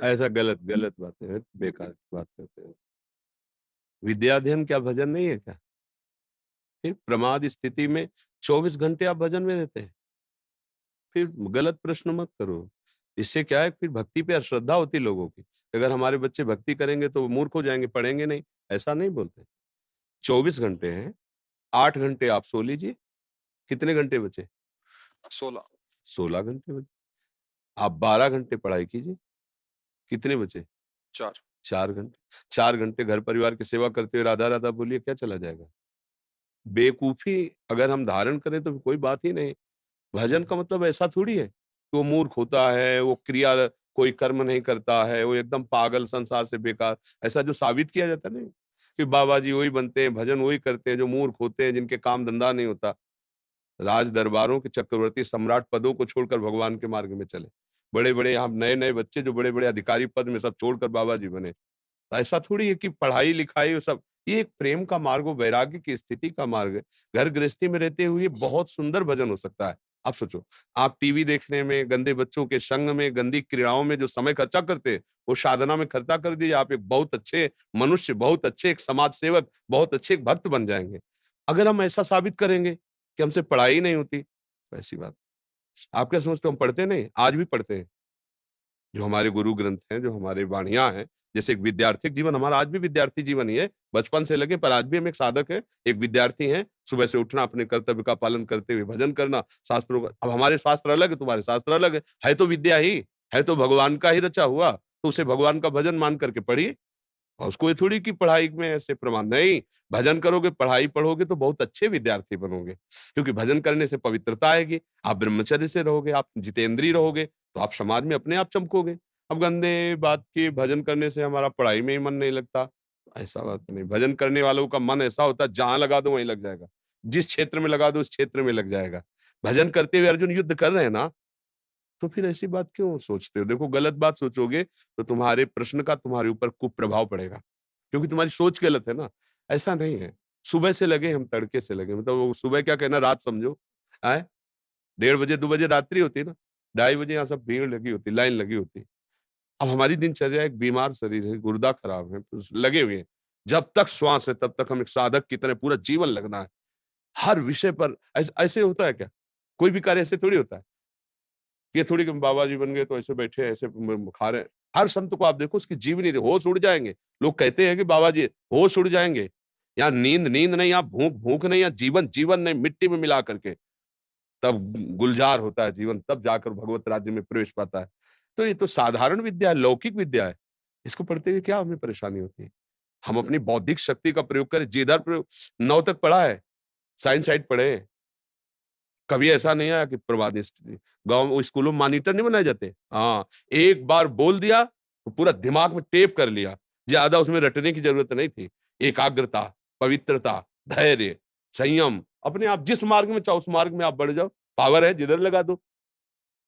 ऐसा गलत गलत बातें हैं, बेकार की बात करते हैं। विद्याध्ययन क्या भजन नहीं है क्या? फिर प्रमाद स्थिति में 24 घंटे आप भजन में रहते हैं। फिर गलत प्रश्न मत करो। इससे क्या है, फिर भक्ति पे अश्रद्धा होती है लोगों की। अगर हमारे बच्चे भक्ति करेंगे तो वो मूर्ख हो जाएँगे, पढ़ेंगे नहीं, ऐसा नहीं बोलते। 24 घंटे हैं, 8 घंटे आप सो लीजिए, कितने घंटे बचे? 16। 16 घंटे बचे। आप 12 घंटे पढ़ाई कीजिए, कितने बचे? 4। 4 घंटे। 4 घंटे घर परिवार की सेवा करते हुए राधा-राधा बोलिए, क्या चला जाएगा? बेवकूफ़ी अगर हम धारण करें तो कोई बात ही नहीं। भजन का मतलब ऐसा थोड़ी है, कि वो मूर्ख होता है, वो क्रिया कोई कर्म नहीं करता है, वो एकदम पागल संसार से बेकार, ऐसा जो साबित किया जाता है ना, कि बाबा जी वही बनते हैं, भजन वही करते हैं जो मूर्ख होते हैं, जिनके काम धंधा नहीं होता। राज दरबारों के चक्रवर्ती सम्राट पदों को छोड़कर भगवान के मार्ग में चले। बड़े-बड़े यहाँ नए-नए बच्चे जो बड़े-बड़े अधिकारी पद में सब छोड़कर बाबा जी बने। तो ऐसा थोड़ी है कि पढ़ाई-लिखाई वो सब, ये एक प्रेम का मार्ग, वो वैराग्य की स्थिति का मार्ग है। घर गृहस्थी में रहते हुए बहुत सुंदर भजन हो सकता है। आप सोचो, आप टीवी देखने में, गंदे बच्चों के संग में, गंदी क्रीड़ाओं में जो समय खर्चा करते हैं, वो साधना में खर्चा कर दीजिए, आप एक बहुत अच्छे मनुष्य, बहुत अच्छे एक समाज सेवक, बहुत अच्छे एक भक्त बन जाएँगे। अगर हम ऐसा साबित करेंगे कि हमसे पढ़ाई नहीं होती, तो ऐसी बात, आप क्या समझते हो हम पढ़ते नहीं? आज भी पढ़ते हैं। जो हमारे गुरु ग्रंथ हैं, जो हमारे वाणियाँ हैं, जैसे एक विद्यार्थिक जीवन, हमारा आज भी विद्यार्थी जीवन ही है, बचपन से लेके पर आज भी हम एक साधक हैं, एक विद्यार्थी हैं, सुबह से उठना, अपने कर्तव्य का पालन करते हुए भजन करना, शास्त्रों का, अब हमारे शास्त्र अलग है, तुम्हारे शास्त्र अलग है तो विद्या ही, है तो भगवान का ही रचा हुआ, तो उसे भगवान का भजन मान करके पढ़िए। और उसको ये थोड़ी कि पढ़ाई में ऐसे प्रमाण नहीं, भजन करोगे, पढ़ाई पढ़ोगे तो बहुत अच्छे विद्यार्थी बनोगे। क्योंकि भजन करने से पवित्रता आएगी, आप ब्रह्मचर्य से रहोगे, आप जितेंद्रिय रहोगे, तो आप समाज में अपने आप चमकोगे। अब गंदे बात की भजन करने से हमारा पढ़ाई में ही मन नहीं लगता, ऐसा बात नहीं। भजन करने वालों का मन ऐसा होता है, जहाँ लगा दो वहीं लग जाएगा। जिस क्षेत्र में लगा दो उस क्षेत्र में लग जाएगा। भजन करते हुए अर्जुन युद्ध कर रहे हैं ना, तो फिर ऐसी बात क्यों सोचते हो? देखो गलत बात सोचोगे तो तुम्हारे प्रश्न का तुम्हारे ऊपर कुप्रभाव पड़ेगा, क्योंकि तुम्हारी सोच गलत है ना, ऐसा नहीं है। सुबह से लगे हम, तड़के से लगे, मतलब वो सुबह क्या कहना, रात समझो, आए 1:30 बजे 2 बजे रात्रि होती है ना, 2:30 बजे यहाँ सब भीड़ लगी होती है, लाइन लगी होती है। अब हमारी दिनचर्या, एक बीमार शरीर है, गुर्दा खराब है, तो लगे हुए हैं। जब तक श्वास है तब तक हम एक साधक की तरह पूरा जीवन लगना है। हर विषय पर ऐसे होता है क्या? कोई भी कार्य ऐसे थोड़ी होता है। ये थोड़ी कि बाबा जी बन गए तो ऐसे बैठे हैं, ऐसे खा रहे हैं। हर संत को आप देखो, उसकी जीवनी देखो, होश उड़ जाएँगे। लोग कहते हैं कि बाबा जी होश उड़ जाएँगे। यहाँ नींद नींद नहीं, यहाँ भूख भूख नहीं, यहाँ जीवन जीवन नहीं, मिट्टी में मिला करके तब गुलजार होता है जीवन, तब जाकर भगवत राज्य में प्रवेश पाता है। तो ये तो साधारण विद्या है, लौकिक विद्या है। इसको पढ़ते हुए क्या हमें परेशानी होती है? हम अपनी बौद्धिक शक्ति का प्रयोग करें, जिधर प्रयोग 9 तक पढ़ा है, साइंस साइड पढ़े हैं। कभी ऐसा नहीं आया कि प्रवादिष्ट गाँव स्कूलों में मॉनिटर नहीं बनाए जाते? हाँ, एक बार बोल दिया तो पूरा दिमाग में टेप कर लिया। ज़्यादा उसमें रटने की ज़रूरत नहीं थी। एकाग्रता, पवित्रता, धैर्य, संयम, अपने आप जिस मार्ग में चाहो उस मार्ग में आप बढ़ जाओ। पावर है जिधर लगा दो।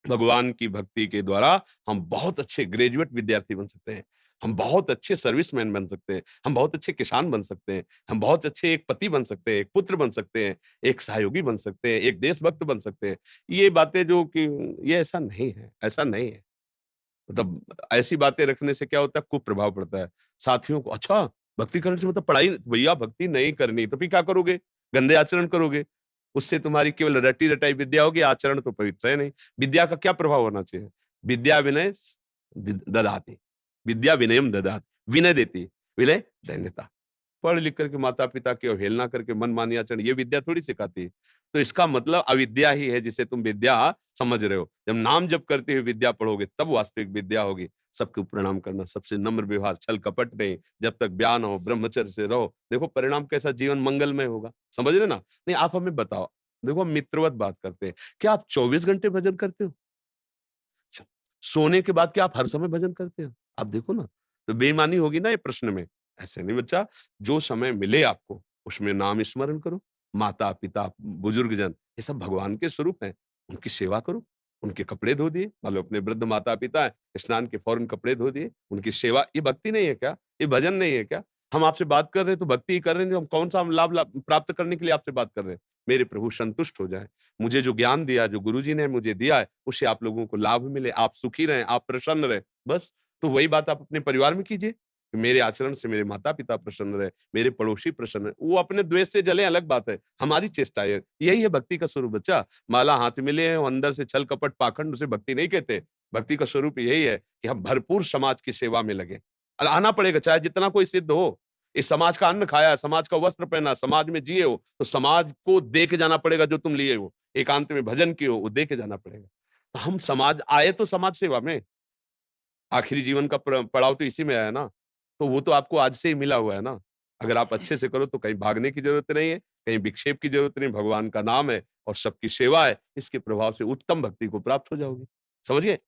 भगवान की भक्ति के द्वारा हम बहुत अच्छे ग्रेजुएट विद्यार्थी बन सकते हैं। हम बहुत अच्छे सर्विसमैन बन सकते हैं। हम बहुत अच्छे किसान बन सकते हैं। हम बहुत अच्छे एक पति बन सकते हैं, एक पुत्र बन सकते हैं, एक सहयोगी बन सकते हैं, एक देशभक्त बन सकते हैं। ये बातें जो कि ये ऐसा नहीं है, ऐसा नहीं है। मतलब ऐसी बातें रखने से क्या होता है, कुप्रभाव पड़ता है। साथियों को, अच्छा भक्ति करने से मतलब पढ़ाई, भैया भक्ति नहीं करनी तो फिर क्या करोगे? गंदे आचरण करोगे। उससे तुम्हारी केवल रटी-रटाई विद्या होगी, आचरण तो पवित्र है नहीं। विद्या का क्या प्रभाव होना चाहिए? विद्या विनय ददाति, विद्या विनयम ददाति, विनय देती है, विनय दैन्यता। पढ़ लिख करके माता-पिता की अवहेलना करके मनमानी आचरण, ये विद्या थोड़ी सिखाती है। तो इसका मतलब अविद्या ही है जिसे तुम विद्या समझ रहे हो। जब नाम जप करते हुए विद्या पढ़ोगे तब वास्तविक विद्या होगी। सबको प्रणाम करना, सबसे नम्र व्यवहार, छल कपट नहीं, जब तक ब्याह ना हो ब्रह्मचर्य से रहो। देखो परिणाम कैसा, जीवन मंगलमय होगा। समझ रहे ना? नहीं आप हमें बताओ, देखो हम मित्रवत बात करते हैं। क्या आप 24 घंटे भजन करते हो? अच्छा, सोने के बाद क्या आप हर समय भजन करते हो? आप देखो ना, तो बेईमानी होगी ना ये प्रश्न में। ऐसे नहीं बच्चा, जो समय मिले आपको, उसमें नाम स्मरण करो। माता-पिता, बुजुर्गजन, ये सब भगवान के स्वरूप हैं, उनकी सेवा करो। उनके कपड़े धो दिए, मान लो अपने वृद्ध माता-पिता हैं, स्नान के फौरन कपड़े धो दिए, उनकी सेवा, ये भक्ति नहीं है क्या? ये भजन नहीं है क्या? हम आपसे बात कर रहे हैं तो भक्ति ही कर रहे हैं, हम कौन-सा हम लाभ लाभ प्राप्त करने के लिए आपसे बात कर रहे हैं? मेरे प्रभु संतुष्ट हो जाएँ। मुझे जो ज्ञान दिया, जो गुरुजी ने मुझे दिया है, उससे आप लोगों को लाभ मिले, आप सुखी रहें, आप प्रसन्न रहें, बस। तो वही बात आप अपने परिवार में कीजिए, कि मेरे आचरण से मेरे माता-पिता प्रसन्न रहे, मेरे पड़ोसी प्रसन्न रहे। वो अपने द्वेष से जले अलग बात है, हमारी चेष्टा है। यही है भक्ति का स्वरूप बच्चा। माला हाथ में लिए हैं और अंदर से छल कपट पाखंड उसे भक्ति नहीं कहते। भक्ति का स्वरूप यही है कि हम भरपूर समाज की सेवा में लगे। आना पड़ेगा चाहे जितना कोई सिद्ध हो। इस समाज का अन्न खाया, समाज का वस्त्र पहना, समाज में जिए हो, तो समाज को दे के जाना पड़ेगा जो तुम लिए हो। एकांत में भजन किए हो, वो दे के जाना पड़ेगा। तो हम समाज आए तो समाज सेवा में। आखिरी जीवन का पड़ाव तो इसी में आया ना, तो वो तो आपको आज से ही मिला हुआ है ना। अगर आप अच्छे से करो तो कहीं भागने की ज़रूरत नहीं है, कहीं विक्षेप की ज़रूरत नहीं, भगवान का नाम है और सबकी सेवा है, इसके प्रभाव से उत्तम भक्ति को प्राप्त हो जाओगे। समझ गए?